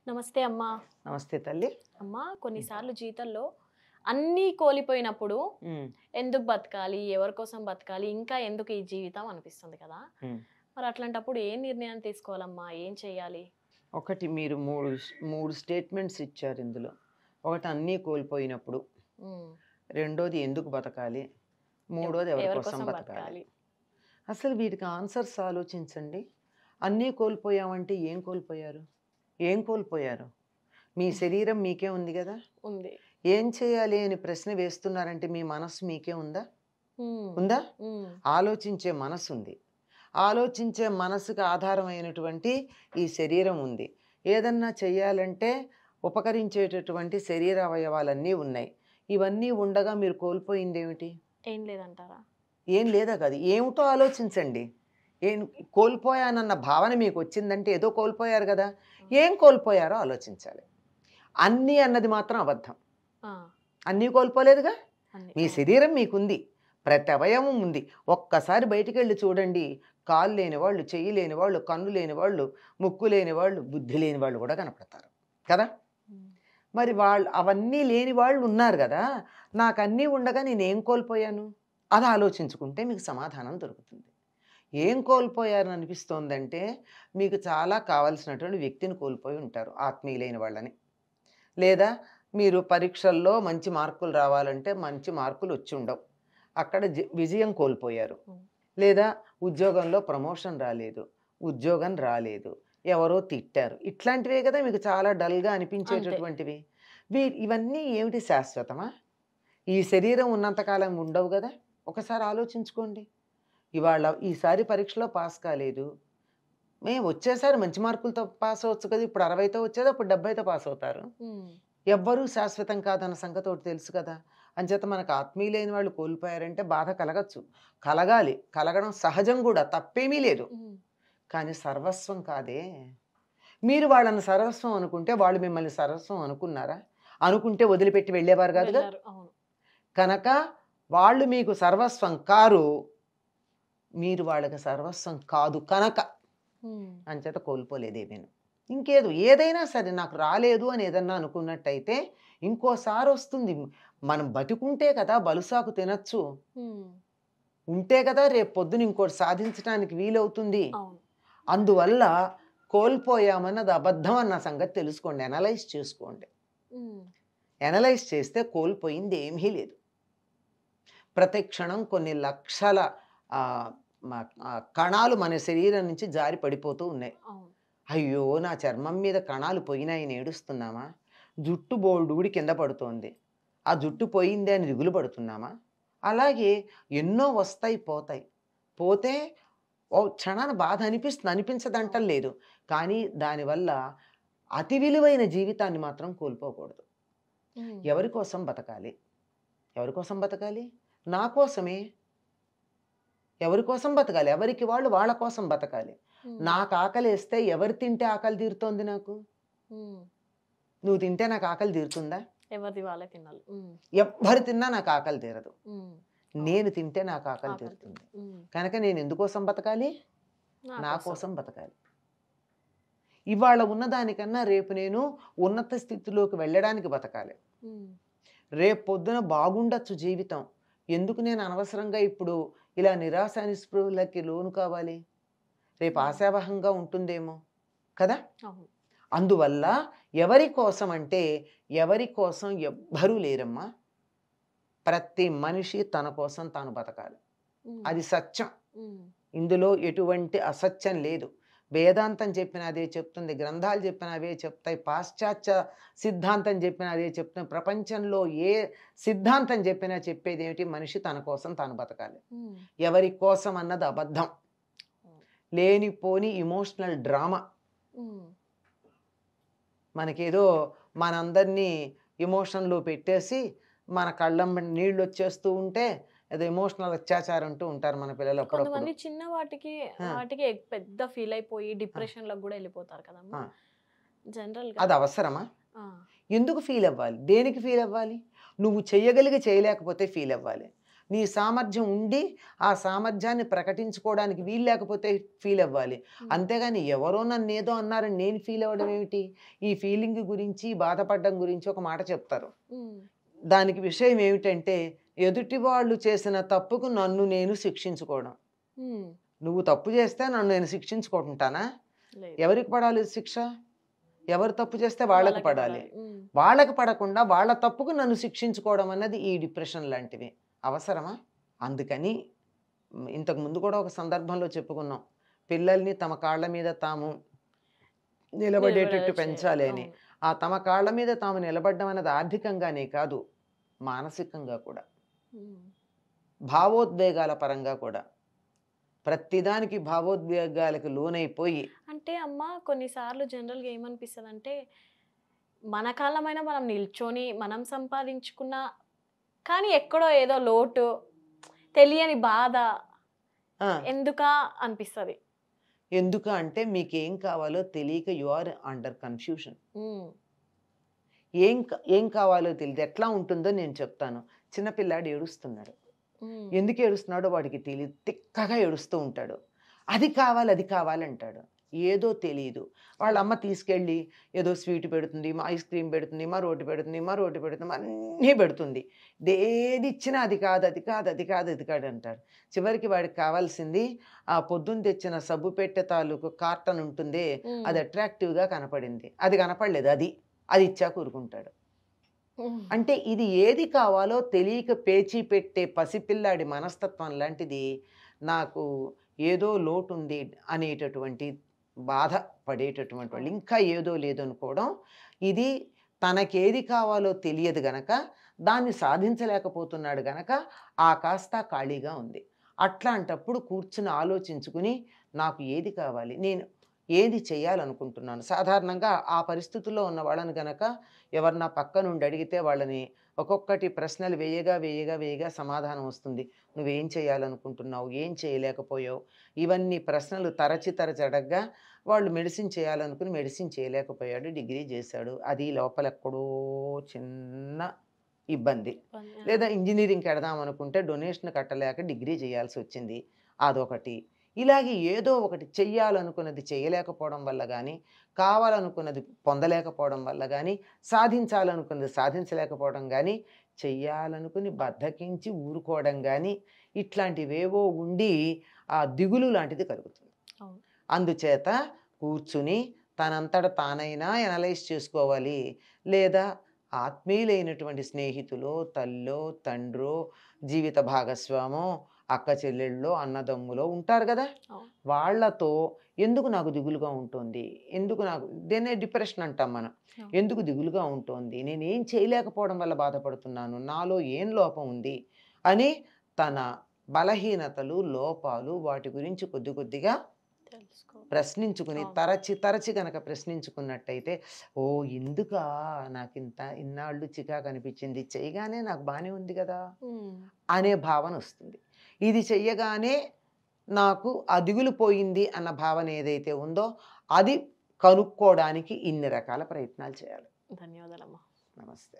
నమస్తే అమ్మా. నమస్తే తల్లి. అమ్మా, కొన్నిసార్లు జీవితంలో అన్నీ కోల్పోయినప్పుడు ఎందుకు బతకాలి, ఎవరి కోసం బతకాలి, ఇంకా ఎందుకు ఈ జీవితం అనిపిస్తుంది కదా. మరి అట్లాంటప్పుడు ఏ నిర్ణయం తీసుకోవాలమ్మా, ఏం చేయాలి? ఒకటి మీరు మూడు స్టేట్మెంట్స్ ఇచ్చారు ఇందులో. ఒకటి అన్నీ కోల్పోయినప్పుడు, రెండోది ఎందుకు బతకాలి, మూడోది ఎవరి కోసం బతకాలి. అసలు వీటికి ఆన్సర్స్ ఆలోచించండి. అన్నీ కోల్పోయామంటే ఏం కోల్పోయారు? ఏం కోల్పోయారు? మీ శరీరం మీకే ఉంది కదా, ఉంది. ఏం చేయాలి అని ప్రశ్న వేస్తున్నారంటే మీ మనస్సు మీకే ఉందా? ఉందా? ఆలోచించే మనసు ఉంది. ఆలోచించే మనసుకు ఆధారమైనటువంటి ఈ శరీరం ఉంది. ఏదన్నా చెయ్యాలంటే ఉపకరించేటటువంటి శరీర అవయవాలన్నీ ఉన్నాయి. ఇవన్నీ ఉండగా మీరు కోల్పోయింది ఏమిటి? ఏం లేదంటారా? ఏం లేదా కాదు, ఏమిటో ఆలోచించండి. ఏం కోల్పోయానన్న భావన మీకు వచ్చిందంటే ఏదో కోల్పోయారు కదా. ఏం కోల్పోయారో ఆలోచించాలి. అన్నీ అన్నది మాత్రం అబద్ధం. అన్నీ కోల్పోలేదుగా. మీ శరీరం మీకుంది, ప్రతి అవయవం ఉంది. ఒక్కసారి బయటికి వెళ్ళి చూడండి, కాళ్ళు లేని వాళ్ళు, చెయ్యి లేని వాళ్ళు, కన్ను లేని వాళ్ళు, ముక్కు లేని వాళ్ళు, బుద్ధి లేని వాళ్ళు కూడా కనపడతారు కదా. మరి వాళ్ళు అవన్నీ లేని వాళ్ళు ఉన్నారు కదా. నాకు అన్నీ ఉండగా నేనేం కోల్పోయాను అది ఆలోచించుకుంటే మీకు సమాధానం దొరుకుతుంది. ఏం కోల్పోయారని అనిపిస్తోందంటే మీకు చాలా కావలసినటువంటి వ్యక్తిని కోల్పోయి ఉంటారు, ఆత్మీయులైన వాళ్ళని. లేదా మీరు పరీక్షల్లో మంచి మార్కులు రావాలంటే మంచి మార్కులు వచ్చి ఉండవు, అక్కడ విజయం కోల్పోయారు. లేదా ఉద్యోగంలో ప్రమోషన్ రాలేదు, ఉద్యోగం రాలేదు, ఎవరో తిట్టారు. ఇట్లాంటివే కదా మీకు చాలా డల్గా అనిపించేటటువంటివి. ఇవన్నీ ఏమిటి శాశ్వతమా? ఈ శరీరం ఉన్నంతకాలం ఉండవు కదా. ఒకసారి ఆలోచించుకోండి. ఇవాళ ఈసారి పరీక్షలో పాస్ కాలేదు, మేము వచ్చేసారి మంచి మార్కులతో పాస్ అవ్వచ్చు కదా. ఇప్పుడు 60తో వచ్చేది, అప్పుడు 70తో పాస్ అవుతారు. ఎవ్వరూ శాశ్వతం కాదన్న సంగతి ఒకటి తెలుసు కదా. అంచేత మనకు ఆత్మీయులైన వాళ్ళు కోల్పోయారంటే బాధ కలగచ్చు, కలగాలి, కలగడం సహజం కూడా, తప్పేమీ లేదు. కానీ సర్వస్వం కాదే. మీరు వాళ్ళని సర్వస్వం అనుకుంటే వాళ్ళు మిమ్మల్ని సర్వస్వం అనుకున్నారా? అనుకుంటే వదిలిపెట్టి వెళ్ళేవారు కాదుగా. కనుక వాళ్ళు మీకు సర్వస్వం కారు, మీరు వాళ్ళకి సర్వస్వం కాదు కనుక అంచేత కోల్పోలేదేమేను. ఇంకేదో ఏదైనా సరే నాకు రాలేదు అని ఏదన్నా అనుకున్నట్టయితే ఇంకోసారి వస్తుంది. మనం బతికుంటే కదా బలుసాకు తినచ్చు, ఉంటే కదా రేపు పొద్దున ఇంకోటి సాధించడానికి వీలవుతుంది. అందువల్ల కోల్పోయామన్నది అబద్ధం అన్న సంగతి తెలుసుకోండి, అనలైజ్ చేసుకోండి. అనలైజ్ చేస్తే కోల్పోయింది ఏమీ లేదు. ప్రతి క్షణం కొన్ని లక్షల కణాలు మన శరీరం నుంచి జారి పడిపోతూ ఉన్నాయి. అయ్యో నా చర్మం మీద కణాలు పోయినాయని ఏడుస్తున్నామా? జుట్టు బోల్డూడి కింద పడుతోంది, ఆ జుట్టు పోయిందే అని దిగులు పడుతున్నామా? అలాగే ఎన్నో వస్తాయి, పోతాయి. పోతే ఓ క్షణాన బాధ అనిపిస్తుంది, అనిపించదంటలేదు. కానీ దానివల్ల అతి విలువైన జీవితాన్ని మాత్రం కోల్పోకూడదు. ఎవరి కోసం బతకాలి? ఎవరి కోసం బతకాలి? నా కోసమే. ఎవరి కోసం బతకాలి? ఎవరికి వాళ్ళు వాళ్ళ కోసం బతకాలి. నాకు ఆకలి వేస్తే ఎవరు తింటే ఆకలి తీరుతోంది నాకు? నువ్వు తింటే నాకు ఆకలి తీరుతుందా? ఎవరిది వాళ్ళే తినాలి. ఎవ్వరు తిన్నా నాకు ఆకలి తీరదు, నేను తింటే నాకు ఆకలి తీరుతుంది. కనుక నేను ఎందుకోసం బతకాలి? నా కోసం బతకాలి. ఇవాళ ఉన్నదానికన్నా రేపు నేను ఉన్నత స్థితిలోకి వెళ్ళడానికి బతకాలి. రేపు పొద్దున బాగుండొచ్చు జీవితం, ఎందుకు నేను అనవసరంగా ఇప్పుడు ఇలా నిరాశ నిస్పృహలకి లోను కావాలి? రేపు ఆశావహంగా ఉంటుందేమో కదా. అందువల్ల ఎవరి కోసం అంటే ఎవరి కోసం ఎవ్వరూ లేరమ్మా. ప్రతి మనిషి తన కోసం తాను బతకాలి, అది సత్యం. ఇందులో ఎటువంటి అసత్యం లేదు. వేదాంతం చెప్పిన అదే చెప్తుంది, గ్రంథాలు చెప్పిన అవే చెప్తాయి, పాశ్చాత్య సిద్ధాంతం చెప్పిన అదే చెప్తుంది. ప్రపంచంలో ఏ సిద్ధాంతం చెప్పినా చెప్పేది ఏమిటి? మనిషి తన కోసం తాను బతకాలి. ఎవరి కోసం అన్నది అబద్ధం, లేనిపోని ఇమోషనల్ డ్రామా. మనకేదో మనందరినీ ఎమోషన్లో పెట్టేసి మన కళ్ళం నీళ్ళు వచ్చేస్తూ ఉంటే ఏదో ఎమోషనల్ అత్యాచారం అంటూ ఉంటారు మన పిల్లలు. కొంతమంది చిన్న వాటికి పెద్ద ఫీల్ అయిపోయి డిప్రెషన్ లో కూడా వెళ్ళిపోతారు కదమ్మా. జనరల్ అది అవసరమా? ఎందుకు ఫీల్ అవ్వాలి? దేనికి ఫీల్ అవ్వాలి? నువ్వు చేయగలిగి చేయలేకపోతే ఫీల్ అవ్వాలి. నీ సామర్థ్యం ఉండి ఆ సామర్థ్యాన్ని ప్రకటించుకోవడానికి వీలు లేకపోతే ఫీల్ అవ్వాలి. అంతేగాని ఎవరో నన్ను ఏదో అన్నారని నేను ఫీల్ అవ్వడం ఏమిటి? ఈ ఫీలింగ్ గురించి, బాధపడడం గురించి ఒక మాట చెప్తారు. దానికి విషయం ఏమిటంటే, ఎదుటి వాళ్ళు చేసిన తప్పుకు నన్ను నేను శిక్షించుకోవడం. నువ్వు తప్పు చేస్తే నన్ను నేను శిక్షించుకుంటానా? ఎవరికి పడాలి శిక్ష? ఎవరు తప్పు చేస్తే వాళ్ళకి పడాలి. వాళ్ళకి పడకుండా వాళ్ళ తప్పుకు నన్ను శిక్షించుకోవడం అన్నది ఈ డిప్రెషన్ లాంటివి. అవసరమా? అందుకని ఇంతకు ముందు కూడా ఒక సందర్భంలో చెప్పుకున్నాం, పిల్లల్ని తమ కాళ్ళ మీద తాము నిలబడేటట్టు పెంచాలి అని. ఆ తమ కాళ్ళ మీద తాము నిలబడడం అన్నది ఆర్థికంగానే కాదు, మానసికంగా కూడా, భావోద్వేగాల పరంగా కూడా. ప్రతిదానికి భావోద్వేగాలకు లోనైపోయి అంటే అమ్మ కొన్నిసార్లు జనరల్గా ఏమనిపిస్తుంది అంటే, మన కాళ్ళమైనా మనం నిల్చొని మనం సంపాదించుకున్న, కానీ ఎక్కడో ఏదో లోటు, తెలియని బాధ ఎందుకా అనిపిస్తుంది. ఎందుకు అంటే మీకేం కావాలో తెలియక యు ఆర్ అండర్ కన్ఫ్యూషన్. ఏం కావాలో తెలియదు. ఎట్లా ఉంటుందో నేను చెప్తాను. చిన్నపిల్లాడు ఏడుస్తున్నాడు. ఎందుకు ఏడుస్తున్నాడో వాడికి తెలియదు. తిక్కగా ఏడుస్తూ ఉంటాడు. అది కావాలి అది కావాలంటాడు. ఏదో తెలియదు. వాళ్ళ అమ్మ తీసుకెళ్ళి ఏదో స్వీట్ పెడుతుంది, మా ఐస్ క్రీమ్ పెడుతుంది, మా రోటి పెడుతుంది, మా రోటి పెడుతుంది, అన్నీ పెడుతుంది. ఏది ఇచ్చినా అది కాదు అది కాదు అది కాదు అది కాదు అంటాడు. చివరికి వాడికి కావాల్సింది ఆ పొద్దున్న తెచ్చిన సబ్బు పెట్టె తాలూకు కార్టన్ ఉంటుందే, అది అట్రాక్టివ్గా కనపడింది. అది కనపడలేదు, అది ఇచ్చా కూరుకుంటాడు. అంటే ఇది ఏది కావాలో తెలియక పేచీ పెట్టే పసిపిల్లాడి మనస్తత్వం లాంటిది. నాకు ఏదో లోటు ఉంది అనేటటువంటి బాధ పడేటటువంటి వాళ్ళు, ఇంకా ఏదో లేదనుకోవడం, ఇది తనకేది కావాలో తెలియదు గనక దాన్ని సాధించలేకపోతున్నాడు గనక ఆ కాస్త ఖాళీగా ఉంది. అట్లాంటప్పుడు కూర్చుని ఆలోచించుకుని నాకు ఏది కావాలి, నేను ఏది చేయాలనుకుంటున్నాను. సాధారణంగా ఆ పరిస్థితుల్లో ఉన్న వాళ్ళని కనుక ఎవరన్నా పక్క నుండి అడిగితే వాళ్ళని ఒక్కొక్కటి ప్రశ్నలు వేయగా సమాధానం వస్తుంది. నువ్వేం చేయాలనుకుంటున్నావు, ఏం చేయలేకపోయావు, ఇవన్నీ ప్రశ్నలు తరచి అడగ్గా వాళ్ళు మెడిసిన్ చేయాలనుకుని మెడిసిన్ చేయలేకపోయాడు, డిగ్రీ చేశాడు, అది లోపలెక్కడో చిన్న ఇబ్బంది. లేదా ఇంజనీరింగ్కి వెడదాం అనుకుంటే డొనేషన్ కట్టలేక డిగ్రీ చేయాల్సి వచ్చింది, అదొకటి. ఇలాగే ఏదో ఒకటి చెయ్యాలనుకున్నది చేయలేకపోవడం వల్ల కానీ, కావాలనుకున్నది పొందలేకపోవడం వల్ల కానీ, సాధించాలనుకున్నది సాధించలేకపోవడం కానీ, చెయ్యాలనుకుని బద్ధకించి ఊరుకోవడం కానీ, ఇట్లాంటివేవో ఉండి ఆ దిగులు లాంటిది కలుగుతుంది. అందుచేత కూర్చుని తనంతట తానైనా ఎనలైజ్ చేసుకోవాలి. లేదా ఆత్మీయులైనటువంటి స్నేహితులో, తల్లో, తండ్రో, జీవిత భాగస్వామో, అక్క చెల్లెళ్ళో, అన్నదమ్ములో ఉంటారు కదా, వాళ్ళతో ఎందుకు నాకు దిగులుగా ఉంటుంది, ఎందుకు నాకు దేన్నే డిప్రెషన్ అంటాం మనం, ఎందుకు దిగులుగా ఉంటుంది, నేనేం చేయలేకపోవడం వల్ల బాధపడుతున్నాను, నాలో ఏం లోపం ఉంది అని తన బలహీనతలు, లోపాలు, వాటి గురించి కొద్దిగా ప్రశ్నించుకుని తరచి కనుక ప్రశ్నించుకున్నట్టయితే, ఓ ఎందుకా నాకు ఇన్నాళ్ళు చికాకు అనిపించింది, చేయగానే నాకు బాగానే ఉంది కదా అనే భావన వస్తుంది. ఇది చెయ్యగానే నాకు ఆ దిగులు పోయింది అన్న భావన ఏదైతే ఉందో అది కనుక్కోవడానికి ఇన్ని రకాల ప్రయత్నాలు చేయాలి. ధన్యవాదాలమ్మా. నమస్తే.